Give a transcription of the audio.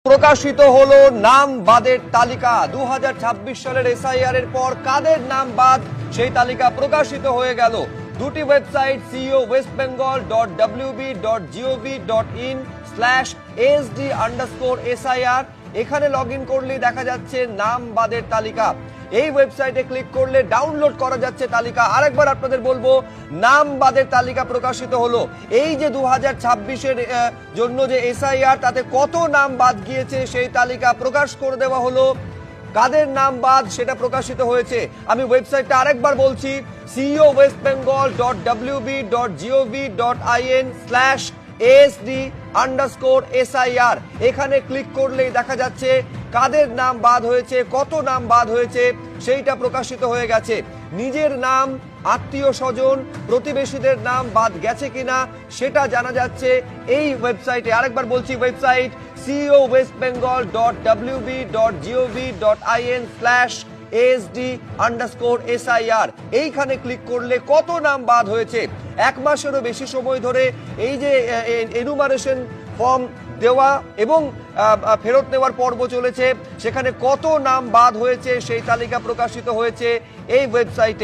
প্রকাশিত হলো নাম বাদের তালিকা 2026 সালের এসআইআর এর পর কাদের নাম বাদ সেই তালিকা প্রকাশিত হয়ে গেল। দুটি ওয়েবসাইট ceo.wb.gov.in/sd_SIR এখানে লগইন করলেই দেখা যাচ্ছে নাম বাদের তালিকা। এই ওয়েবসাইটে ক্লিক করলে ডাউনলোড করা যাচ্ছে তালিকা। আরেকবার আপনাদের বলবো, নাম বাদের তালিকা প্রকাশিত হলো। এই যে 2026-এর জন্য যে এসআইআর, তাতে কত নাম বাদ গিয়েছে সেই তালিকা প্রকাশ করে দেওয়া হলো। কাদের নাম বাদ সেটা প্রকাশিত হয়েছে। আমি ওয়েবসাইটটা আরেকবার বলছি, ceo.wb.gov.in/sd_SIR এখানে ক্লিক করলেই দেখা যাচ্ছে কাদের নাম বাদ হয়েছে, কত নাম বাদ হয়েছে সেইটা প্রকাশিত হয়ে গেছে। নিজের নাম, আত্মীয় স্বজন, প্রতিবেশীদের নাম বাদ গেছে কিনা সেটা জানা যাচ্ছে এই ওয়েবসাইটে। আরেকবার বলছি, ওয়েবসাইট ceo.wb.gov.in/sd_SIR এইখানে ক্লিক করলে কত নাম বাদ হয়েছে, এক মাসেরও বেশি সময় ধরে এই যে এনুমারেশন ফর্ম দেওয়া এবং ফেরত নেওয়ার পর্ব চলেছে, সেখানে কত নাম বাদ হয়েছে সেই তালিকা প্রকাশিত হয়েছে এই ওয়েবসাইটে।